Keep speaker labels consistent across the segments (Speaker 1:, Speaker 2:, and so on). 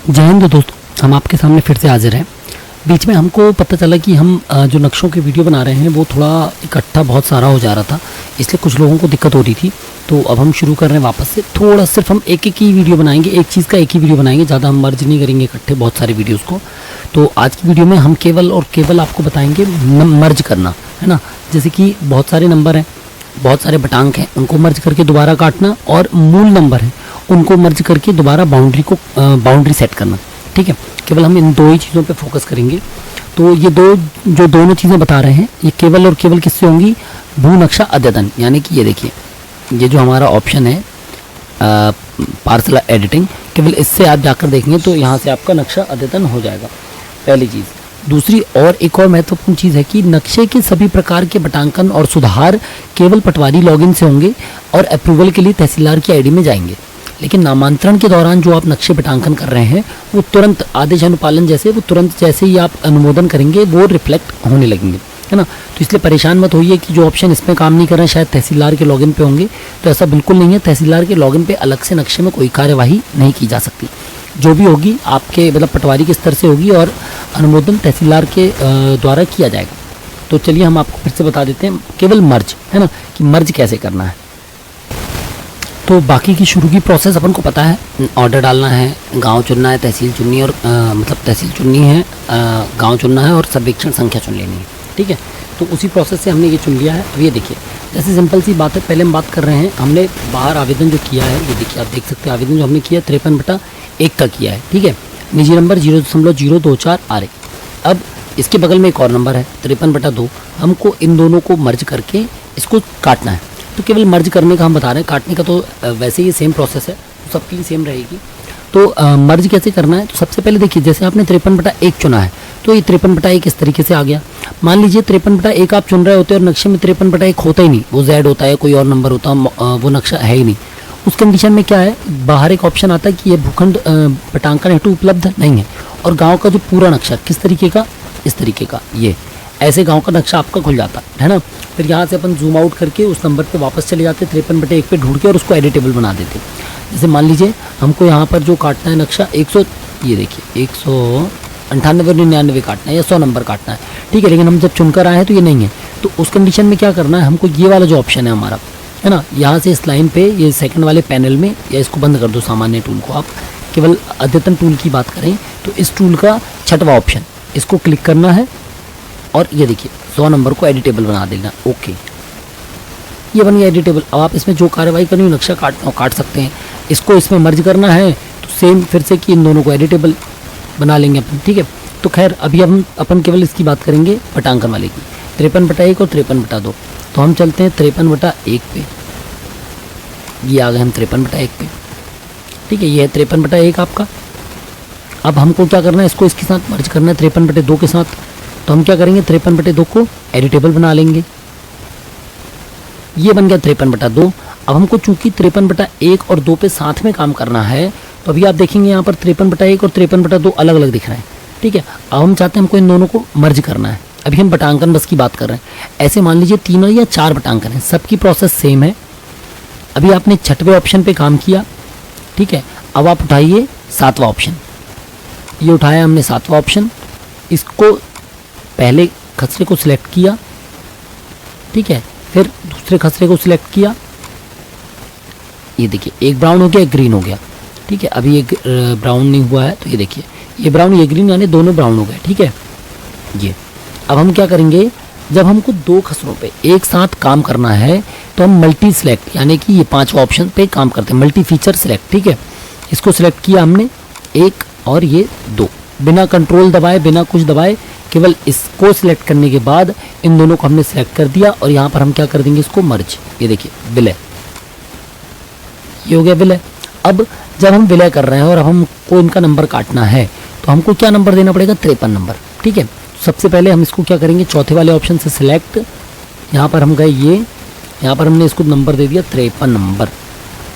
Speaker 1: जय हिंद दोस्तों, हम आपके सामने फिर से हाजिर हैं। बीच में हमको पता चला कि हम जो नक्शों की वीडियो बना रहे हैं वो थोड़ा इकट्ठा बहुत सारा हो जा रहा था, इसलिए कुछ लोगों को दिक्कत हो रही थी। तो अब हम शुरू कर रहे हैं वापस से। थोड़ा सिर्फ हम एक ही वीडियो बनाएंगे, एक चीज़ का एक ही वीडियो बनाएंगे, ज़्यादा हम मर्ज नहीं करेंगे इकट्ठे बहुत सारे वीडियोज़ को। तो आज की वीडियो में हम केवल और केवल आपको बताएंगे मर्ज करना, है ना। जैसे कि बहुत सारे नंबर हैं, बहुत सारे बटांक हैं, उनको मर्ज करके दोबारा काटना, और मूल नंबर हैं उनको मर्ज करके दोबारा बाउंड्री सेट करना। ठीक है, केवल हम इन दो ही चीज़ों पे फोकस करेंगे। तो ये दोनों चीज़ें बता रहे हैं, ये केवल और केवल किससे होंगी? भू नक्शा अद्यतन, यानी कि ये देखिए, ये जो हमारा ऑप्शन है पार्सल एडिटिंग, केवल इससे आप जाकर देखेंगे तो यहाँ से आपका नक्शा अद्यतन हो जाएगा, पहली चीज़। दूसरी और एक और महत्वपूर्ण चीज़ है कि नक्शे के सभी प्रकार के बटांकन और सुधार केवल पटवारी लॉगिन से होंगे और अप्रूवल के लिए तहसीलदार की आईडी में जाएंगे। लेकिन नामांतरण के दौरान जो आप नक्शे बटांकन कर रहे हैं वो तुरंत आदेश अनुपालन जैसे वो तुरंत जैसे ही आप अनुमोदन करेंगे वो रिफ्लेक्ट होने लगेंगे, है ना। तो इसलिए परेशान मत होइए कि जो ऑप्शन इसमें काम नहीं कर रहे हैं शायद तहसीलदार के लॉगिन पे होंगे, तो ऐसा बिल्कुल नहीं है। तहसीलदार के लॉगिन पे अलग से नक्शे में कोई कार्यवाही नहीं की जा सकती, जो भी होगी आपके मतलब पटवारी के स्तर से होगी और अनुमोदन तहसीलदार के द्वारा किया जाएगा। तो चलिए हम आपको फिर से बता देते हैं केवल मर्ज, है ना, कि मर्ज कैसे करना है। तो बाकी की शुरू की प्रोसेस अपन को पता है, ऑर्डर डालना है, गांव चुनना है, तहसील चुननी है, और मतलब तहसील चुननी है, गांव चुनना है और सर्वेक्षण संख्या चुन लेनी है। ठीक है, तो उसी प्रोसेस से हमने ये चुन लिया है। अब ये देखिए, जैसे सिंपल सी बात है, पहले हम बात कर रहे हैं, हमने बाहर आवेदन जो किया है, ये देखिए आप देख सकते हैं आवेदन जो हमने किया 53/1 का किया है। ठीक है, निजी नंबर 0.024 RA। अब इसके बगल में एक और नंबर है 53/2, हमको इन दोनों को मर्ज करके इसको काटना है। तो केवल मर्ज करने का हम बता रहे हैं, काटने का तो वैसे ही सेम प्रोसेस है, तो सबके लिए सेम रहेगी। तो मर्ज कैसे करना है? तो सबसे पहले देखिए, जैसे आपने 53/1 चुना है तो ये 53/1 इस तरीके से आ गया। मान लीजिए 53/1 आप चुन रहे होते हैं और नक्शे में 53/1 होता ही नहीं, वो Z होता है, कोई और नंबर होता है, वो नक्शा है ही नहीं। उस कंडीशन में क्या है, बाहर एक ऑप्शन आता है कि ये भूखंड पटांकन हेतु उपलब्ध नहीं है, और गाँव का जो पूरा नक्शा किस तरीके का, इस तरीके का, ये ऐसे गांव का नक्शा आपका खुल जाता है ना। फिर यहाँ से अपन जूम आउट करके उस नंबर पे वापस चले जाते 53/1 पे ढूंढ के और उसको एडिटेबल बना देते। जैसे मान लीजिए हमको यहाँ पर जो काटना है नक्शा 100, ये देखिए 198 99 काटना है या 100 नंबर काटना है। ठीक है, लेकिन हम जब चुनकर आए हैं तो ये नहीं है, तो उस कंडीशन में क्या करना है, हमको ये वाला जो ऑप्शन है हमारा, है ना, यहाँ से इस लाइन पे ये सेकंड वाले पैनल में, या इसको बंद कर दो सामान्य टूल को, आप केवल अद्यतन टूल की बात करें तो इस टूल का 6वां ऑप्शन, इसको क्लिक करना है और ये देखिए 100 नंबर को एडिटेबल बना देना। ओके, ये बन गया एडिटेबल। अब आप इसमें जो कार्रवाई करनी हो, नक्शा काटना हो काट सकते हैं। इसको इसमें मर्ज करना है तो सेम फिर से कि इन दोनों को एडिटेबल बना लेंगे अपन। ठीक है, तो खैर अभी अपन केवल इसकी बात करेंगे पटांकन वाले की, 53/1 और 53/2। तो हम चलते हैं 53/1 पे, ये आ गए हम 53/1 पे। ठीक है, ये है 53/1 आपका। अब हमको क्या करना है, इसको इसके साथ मर्ज करना है 53/2 के साथ। तो हम क्या करेंगे, 53/2 को एडिटेबल बना लेंगे, ये बन गया 53/2। अब हमको चूंकि 53/1 और 2 पे साथ में काम करना है, तो अभी आप देखेंगे यहाँ पर 53/1 और 53/2 अलग अलग दिख रहे हैं। ठीक है, अब हम चाहते हैं हमको इन दोनों को मर्ज करना है। अभी हम बटांकन बस की बात कर रहे हैं, ऐसे मान लीजिए 3 या 4 बटांकन है, सबकी प्रोसेस सेम है। अभी आपने 6वें ऑप्शन पे काम किया, ठीक है, अब आप उठाइए 7वां ऑप्शन, ये उठाया हमने 7वां ऑप्शन, इसको पहले खसरे को सिलेक्ट किया, ठीक है, फिर दूसरे खसरे को सिलेक्ट किया, ये देखिए एक ब्राउन हो गया एक ग्रीन हो गया। ठीक है, अभी एक ब्राउन नहीं हुआ है, तो ये देखिए ये ब्राउन ये ग्रीन, यानी दोनों ब्राउन हो गए। ठीक है, ये अब हम क्या करेंगे, जब हमको 2 खसरों पे एक साथ काम करना है तो हम मल्टी सिलेक्ट, यानी कि ये 5वां ऑप्शन पे काम करते हैं, मल्टी फीचर सिलेक्ट। ठीक है, इसको सिलेक्ट किया हमने, 1 और ये 2, बिना कंट्रोल दबाए बिना कुछ दबाए, केवल इसको सिलेक्ट करने के बाद इन दोनों को हमने सिलेक्ट कर दिया, और यहाँ पर हम क्या कर देंगे, इसको मर्ज। ये देखिए विलय, ये हो गया विलय। अब जब हम विलय कर रहे हैं और अब हमको इनका नंबर काटना है, तो हमको क्या नंबर देना पड़ेगा, 53 नंबर। ठीक है, सबसे पहले हम इसको क्या करेंगे, चौथे वाले ऑप्शन से सिलेक्ट, यहाँ पर हम गए, ये यहाँ पर हमने इसको नंबर दे दिया 53 नंबर।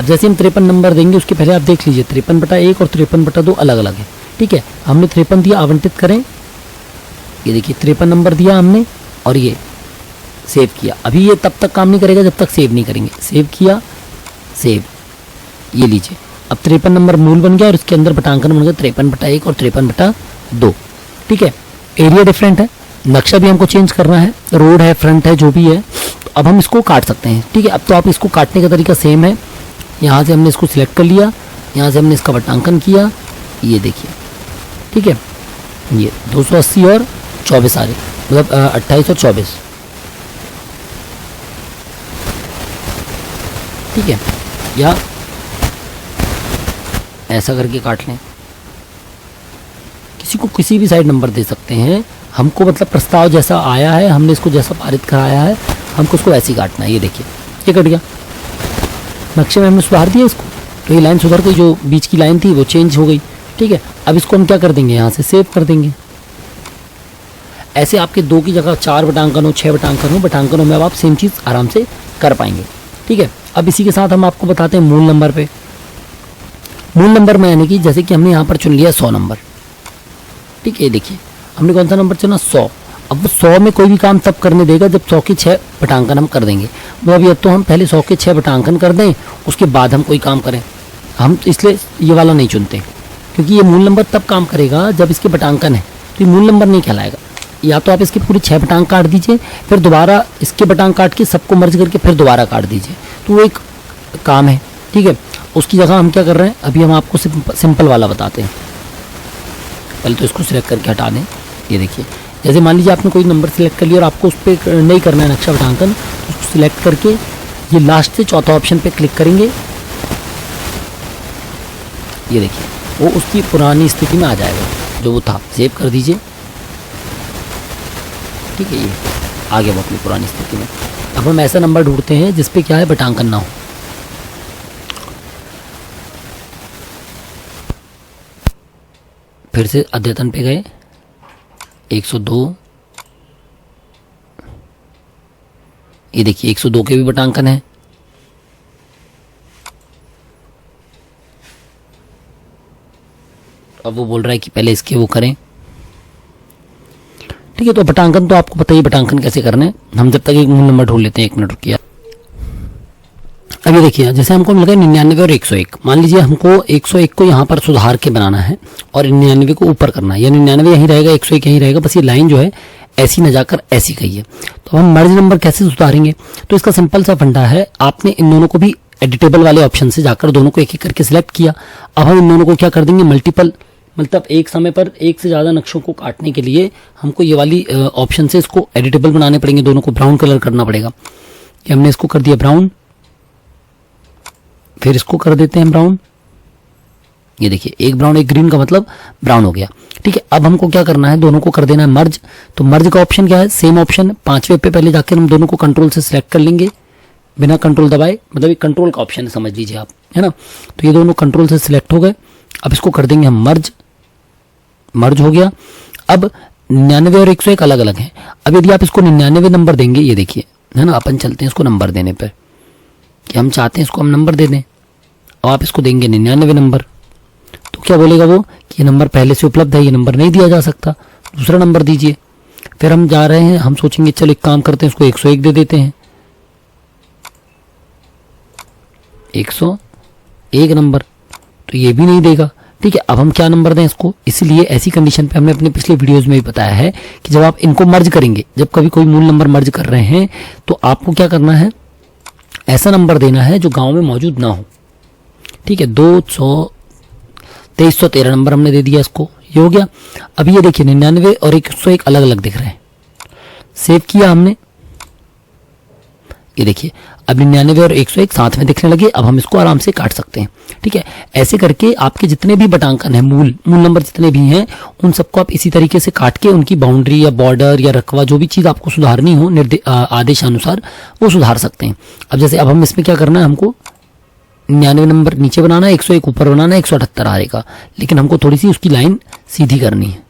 Speaker 1: अब जैसे हम 53 नंबर देंगे उसके पहले आप देख लीजिए 53/1 और 53/2 अलग अलग है। ठीक है, हमने 53 दिया, आवंटित करें, ये देखिए 53 नंबर दिया हमने और ये सेव किया। अभी ये तब तक काम नहीं करेगा जब तक सेव नहीं करेंगे। सेव किया, सेव, ये लीजिए अब 53 नंबर मूल बन गया और इसके अंदर बटांकन बन गया 53/1 और 53/2। ठीक है, एरिया डिफरेंट है, नक्शा भी हमको चेंज करना है, रोड है, फ्रंट है, जो भी है। तो अब हम इसको काट सकते हैं। ठीक है, अब तो आप इसको काटने का तरीका सेम है। यहाँ से हमने इसको सिलेक्ट कर लिया, यहाँ से हमने इसका बटांकन किया, ये देखिए। ठीक है, ये 280 और 24 आ रहे, मतलब 28 और 24। ठीक है, या ऐसा करके काट लें, किसी को किसी भी साइड नंबर दे सकते हैं। हमको मतलब प्रस्ताव जैसा आया है, हमने इसको जैसा पारित कराया है, हमको उसको ऐसे ही काटना है। ये देखिए, ये कट गया, नक्शे में हमने सुधार दिया इसको, तो ये लाइन सुधर गई, जो बीच की लाइन थी वो चेंज हो गई। ठीक है, अब इसको हम क्या कर देंगे, यहाँ से सेव कर देंगे। ऐसे आपके 2 की जगह 4 बटांकन हो, 6 बटांकन हो, बटांकनों में अब आप सेम चीज़ आराम से कर पाएंगे। ठीक है, अब इसी के साथ हम आपको बताते हैं मूल नंबर पे। मूल नंबर में यानी कि जैसे कि हमने यहाँ पर चुन लिया 100 नंबर। ठीक है, देखिए हमने कौन सा नंबर चुना, 100। अब 100 में कोई भी काम तब करने देगा जब 100 के 6 बटांकन हम कर देंगे। वो अभी अब तो हम पहले 100 के 6 बटांकन कर दें, उसके बाद हम कोई काम करें। हम इसलिए ये वाला नहीं चुनते, क्योंकि ये मूल नंबर तब काम करेगा जब इसके बटांकन है, तो ये मूल नंबर नहीं कहलाएगा। या तो आप इसके पूरे 6 बटांक काट दीजिए, फिर दोबारा इसके बटांक काट के सबको मर्ज करके फिर दोबारा काट दीजिए, तो वो एक काम है। ठीक है, उसकी जगह हम क्या कर रहे हैं, अभी हम आपको सिंपल वाला बताते हैं। पहले तो इसको सिलेक्ट करके हटा दें। ये देखिए, जैसे मान लीजिए आपने कोई नंबर सिलेक्ट कर लिया और आपको उस पर नहीं करना है नक्शा बटांकन, तो उसको सिलेक्ट करके ये लास्ट से चौथा ऑप्शन पे क्लिक करेंगे। ये देखिए, वो उसकी पुरानी स्थिति में आ जाएगा जो वो था। सेव कर दीजिए। ठीक है, ये आ गया वो अपनी पुरानी स्थिति में। अब हम ऐसा नंबर ढूंढते हैं जिसपे क्या है, बटांकन ना हो। फिर से अद्यतन पे गए, 102। ये देखिए 102 के भी बटांकन है। अब वो बोल रहा है कि पहले इसके वो करें। ठीक है, तो बटांकन तो आपको पता ही बटांकन कैसे करने। हम जब तक एक मूल नंबर ढूंढ लेते हैं, 1 मिनट रुकिए। अब ये देखिए, जैसे हमको मिल गया 99 और 101। मान लीजिए हमको 101 को यहाँ पर सुधार के बनाना है और 99 को ऊपर करना है, या 99 यहीं रहेगा, 101 यहीं रहेगा, बस ये लाइन जो है ऐसी न जाकर ऐसी गई है। तो हम मर्ज नंबर कैसे सुधारेंगे, तो इसका सिंपल सा फंडा है। आपने इन दोनों को भी एडिटेबल वाले ऑप्शन से जाकर दोनों को एक एक करके सिलेक्ट किया। अब हम इन दोनों को क्या कर देंगे, मल्टीपल, मतलब एक समय पर एक से ज़्यादा नक्शों को काटने के लिए हमको ये वाली ऑप्शन से इसको एडिटेबल बनाने पड़ेंगे। दोनों को ब्राउन कलर करना पड़ेगा। कि हमने इसको कर दिया ब्राउन, फिर इसको कर देते हैं ब्राउन। ये देखिए, एक ब्राउन एक ग्रीन का मतलब ब्राउन हो गया। ठीक है, अब हमको क्या करना है, दोनों को कर देना है मर्ज। तो मर्ज का ऑप्शन क्या है, सेम ऑप्शन है। 5वें पे पहले जाकर हम दोनों को कंट्रोल से सिलेक्ट कर लेंगे बिना कंट्रोल दबाए, मतलब ये कंट्रोल का ऑप्शन है, समझ लीजिए आप, है ना। तो ये दोनों कंट्रोल से सिलेक्ट हो गए। अब इसको कर देंगे हम मर्ज। मर्ज हो गया। अब 99 और 101 अलग अलग हैं। अब यदि आप इसको 99 नंबर देंगे, ये देखिए, है ना, अपन चलते हैं इसको नंबर देने पर, कि हम चाहते हैं इसको हम नंबर दे दें। अब आप इसको देंगे 99 नंबर, तो क्या बोलेगा वो कि ये नंबर पहले से उपलब्ध है, ये नंबर नहीं दिया जा सकता, दूसरा नंबर दीजिए। फिर हम जा रहे हैं, हम सोचेंगे चलो एक काम करते हैं, इसको 101 दे देते हैं, 101 नंबर, तो ये भी नहीं देगा। ठीक है, अब हम क्या नंबर दें इसको। इसलिए ऐसी कंडीशन पे हमने अपने पिछले वीडियोस में भी बताया है कि जब आप इनको मर्ज करेंगे, जब कभी कोई मूल नंबर मर्ज कर रहे हैं, तो आपको क्या करना है, ऐसा नंबर देना है जो गांव में मौजूद ना हो। ठीक है, 2313 नंबर हमने दे दिया इसको, ये हो गया। अब ये देखिए 99 और 101 अलग अलग दिख रहे हैं। सेव किया हमने, ये देखिए अब 99 और 101 साथ में दिखने लगे। अब हम इसको आराम से काट सकते हैं। ठीक है, ऐसे करके आपके जितने भी बटांकन हैं, मूल नंबर जितने भी हैं, उन सबको आप इसी तरीके से काट के उनकी बाउंड्री या बॉर्डर या रकवा, जो भी चीज़ आपको सुधारनी हो आदेश अनुसार, वो सुधार सकते हैं। अब जैसे अब हम इसमें क्या करना है, हमको 99 नंबर नीचे बनाना है, 101 ऊपर बनाना है, 178 आएगा, लेकिन हमको थोड़ी सी उसकी लाइन सीधी करनी है।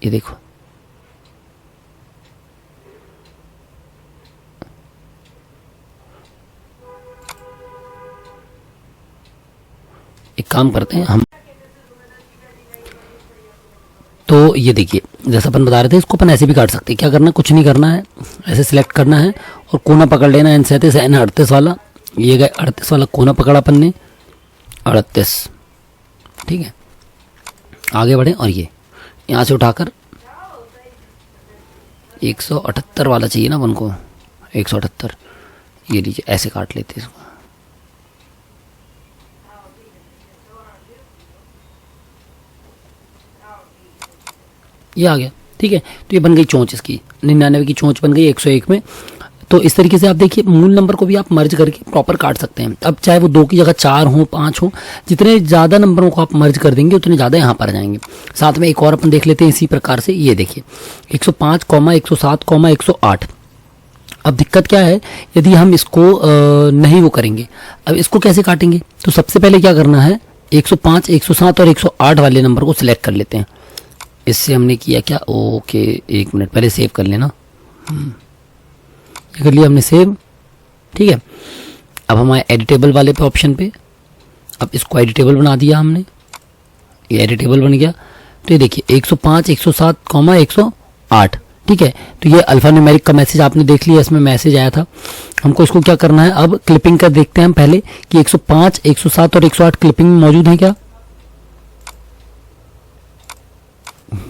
Speaker 1: ये देखो, एक काम करते हैं हम, तो ये देखिए जैसा अपन बता रहे थे, इसको अपन ऐसे भी काट सकते हैं। क्या करना है, कुछ नहीं करना है, ऐसे सिलेक्ट करना है और कोना पकड़ लेना है, N37 N38 वाला। ये गए 38 वाला कोना पकड़ा अपन ने, 38, ठीक है, आगे बढ़ें और ये यहाँ से उठाकर 178 वाला चाहिए ना अपन को, 178, ये लीजिए ऐसे काट लेते हैं इसको। ये आ गया, ठीक है। तो ये बन गई चोंच, इसकी 99 की चोंच बन गई 101 में। तो इस तरीके से आप देखिए मूल नंबर को भी आप मर्ज करके प्रॉपर काट सकते हैं। अब चाहे वो 2 की जगह 4 हो, 5 हो, जितने ज़्यादा नंबरों को आप मर्ज कर देंगे उतने ज़्यादा यहाँ पर आ जाएंगे। साथ में एक और अपन देख लेते हैं इसी प्रकार से। ये देखिए 105, 107, 108। अब दिक्कत क्या है, यदि हम इसको नहीं वो करेंगे, अब इसको कैसे काटेंगे? तो सबसे पहले क्या करना है, 105, 107 और 108 वाले नंबर को सिलेक्ट कर लेते हैं। इससे हमने किया क्या, ओके 1 मिनट पहले सेव कर लेना। ये कर लिया हमने सेव, ठीक है। अब हमारे एडिटेबल वाले पे ऑप्शन पे, अब इसको एडिटेबल बना दिया हमने, ये एडिटेबल बन गया। तो ये देखिए 105, 107, 108, ठीक है। तो ये अल्फा न्यूमेरिक का मैसेज आपने देख लिया, इसमें मैसेज आया था। हमको इसको क्या करना है, अब क्लिपिंग कर देखते हैं हम पहले कि 105, 107 और 108 क्लिपिंग में मौजूद है क्या,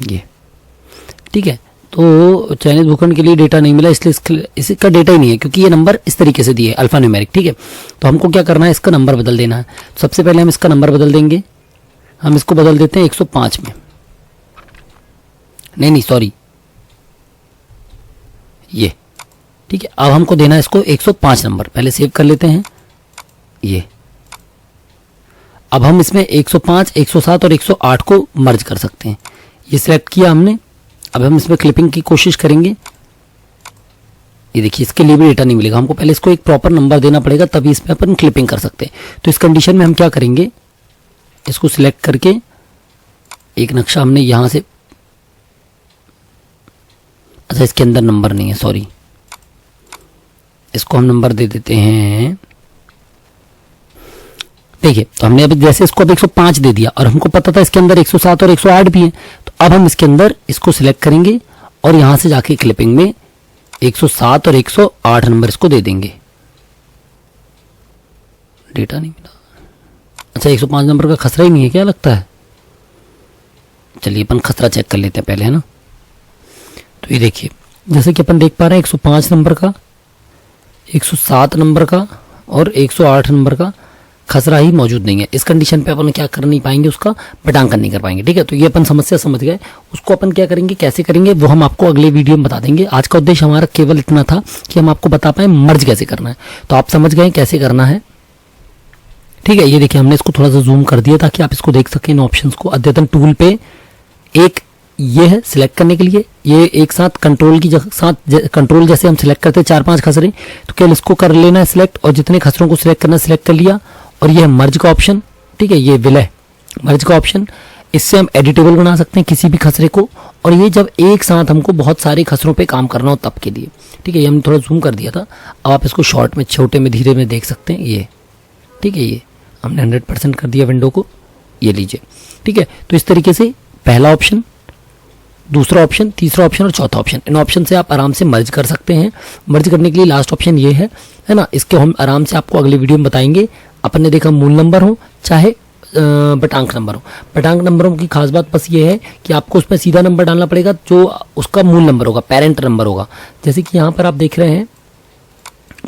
Speaker 1: ये, ठीक है। तो चयनित भूखंड के लिए डेटा नहीं मिला, इसलिए इसका डेटा ही नहीं है, क्योंकि ये नंबर इस तरीके से दिए अल्फा न्यूमेरिक, ठीक है। तो हमको क्या करना है, इसका नंबर बदल देना है। सबसे पहले हम इसका नंबर बदल देंगे, हम इसको बदल देते हैं 105 में, नहीं सॉरी, ये, ठीक है। अब हमको देना है इसको 105 नंबर, पहले सेव कर लेते हैं ये। अब हम इसमें 105, 107 और 108 को मर्ज कर सकते हैं, ये सिलेक्ट किया हमने। अब हम इसमें क्लिपिंग की कोशिश करेंगे, ये देखिए इसके लिए भी डेटा नहीं मिलेगा, हमको पहले इसको एक प्रॉपर नंबर देना पड़ेगा, तभी इसमें अपन क्लिपिंग कर सकते हैं। तो इस कंडीशन में हम क्या करेंगे, इसको सिलेक्ट करके एक नक्शा हमने यहां से, अच्छा इसके अंदर नंबर नहीं है, सॉरी, इसको हम नंबर दे देते हैं। देखिए तो हमने अभी जैसे इसको अब 105 दे दिया, और हमको पता था इसके अंदर 107 और 108 भी है, तो अब हम इसके अंदर इसको सिलेक्ट करेंगे और यहां से जाके क्लिपिंग में 107 और 108 नंबर इसको दे देंगे। डेटा नहीं मिला, अच्छा 105 नंबर का खसरा ही नहीं है क्या, लगता है। चलिए अपन खसरा चेक कर लेते हैं पहले, है ना। तो ये देखिए जैसे कि अपन देख पा रहे हैं 105 नंबर का, 107 नंबर का और 108 नंबर का खसरा ही मौजूद नहीं है। इस कंडीशन पे अपन क्या कर नहीं पाएंगे, उसका बटांकन नहीं कर पाएंगे, ठीक है। तो ये अपन समस्या समझ गए, उसको अपन क्या करेंगे, कैसे करेंगे, वो हम आपको अगले वीडियो में बता देंगे। आज का उद्देश्य हमारा केवल इतना था कि हम आपको बता पाए मर्ज कैसे करना है, तो आप समझ गए कैसे करना है, ठीक है। ये देखिए हमने इसको थोड़ा सा जूम कर दिया ताकि आप इसको देख सकें इन ऑप्शंस को। अद्यतन टूल पे एक ये है सिलेक्ट करने के लिए, ये एक साथ कंट्रोल की साथ कंट्रोल जैसे हम सिलेक्ट करते हैं 4-5 खसरे, तो केवल इसको कर लेना है सिलेक्ट, और जितने खसरों को सिलेक्ट करना सिलेक्ट कर लिया। और ये है मर्ज का ऑप्शन, ठीक है, ये विलय मर्ज का ऑप्शन, इससे हम एडिटेबल बना सकते हैं किसी भी खसरे को। और ये जब एक साथ हमको बहुत सारे खसरों पे काम करना हो तब के लिए, ठीक है। ये हमने थोड़ा जूम कर दिया था, अब आप इसको शॉर्ट में, छोटे में, धीरे में देख सकते हैं ये, ठीक है। ये हमने 100% कर दिया विंडो को, ये लीजिए, ठीक है। तो इस तरीके से पहला ऑप्शन, दूसरा ऑप्शन, तीसरा ऑप्शन और चौथा ऑप्शन, इन ऑप्शन से आप आराम से मर्ज कर सकते हैं। मर्ज करने के लिए लास्ट ऑप्शन ये है ना, इसके हम आराम से आपको अगले वीडियो में बताएंगे। अपन ने देखा मूल नंबर हो चाहे बटांक नंबर हो, बटांक नंबरों की खास बात बस ये है कि आपको उसमें सीधा नंबर डालना पड़ेगा जो उसका मूल नंबर होगा, पेरेंट नंबर होगा। जैसे कि यहाँ पर आप देख रहे हैं,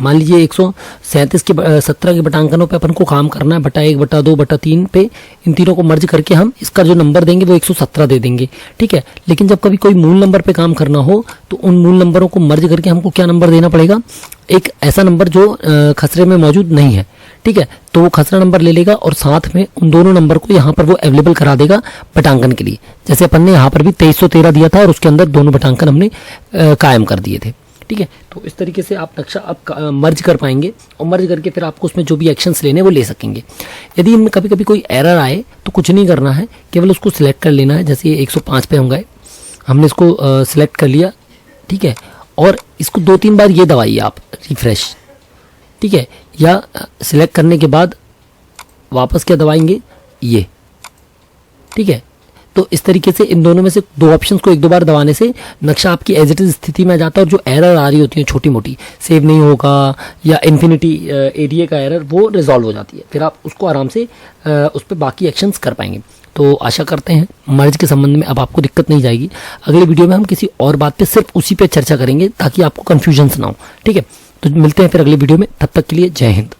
Speaker 1: मान लीजिए 137 के 17 के बटांकनों पे अपन को काम करना है, बटा 1, बटा 2, बटा 3 पे, इन तीनों को मर्ज करके हम इसका जो नंबर देंगे वो 117 दे देंगे, ठीक है। लेकिन जब कभी कोई मूल नंबर पे काम करना हो तो उन मूल नंबरों को मर्ज करके हमको क्या नंबर देना पड़ेगा, एक ऐसा नंबर जो खसरे में मौजूद नहीं है, ठीक है। तो वो खसरा नंबर ले लेगा और साथ में उन दोनों नंबर को यहाँ पर वो अवेलेबल करा देगा बटांकन के लिए। जैसे अपन ने यहाँ पर भी 2313 दिया था और उसके अंदर दोनों बटांकन हमने कायम कर दिए थे, ठीक है। तो इस तरीके से आप नक्शा आप मर्ज कर पाएंगे, और मर्ज करके फिर आपको उसमें जो भी एक्शंस लेने वो ले सकेंगे। यदि इनमें कभी कभी कोई एरर आए तो कुछ नहीं करना है, केवल उसको सिलेक्ट कर लेना है। जैसे ये 105 पे होंगे, हमने इसको सिलेक्ट कर लिया, ठीक है। और इसको 2-3 बार ये दबाइए आप, रिफ्रेश, ठीक है, या सिलेक्ट करने के बाद वापस क्या दबाएंगे, ये, ठीक है। तो इस तरीके से इन दोनों में से दो ऑप्शंस को एक दो बार दबाने से नक्शा आपकी एज इट इज स्थिति में आ जाता है, और जो एरर आ रही होती है छोटी मोटी, सेव नहीं होगा या इन्फिनिटी एरिया का एरर, वो रिजॉल्व हो जाती है। फिर आप उसको आराम से उस पर बाकी एक्शंस कर पाएंगे। तो आशा करते हैं मर्ज के संबंध में अब आपको दिक्कत नहीं जाएगी। अगले वीडियो में हम किसी और बात पे सिर्फ उसी पे चर्चा करेंगे ताकि आपको कन्फ्यूजन्स ना हो। ठीक है, तो मिलते हैं फिर अगले वीडियो में, तब तक के लिए जय हिंद।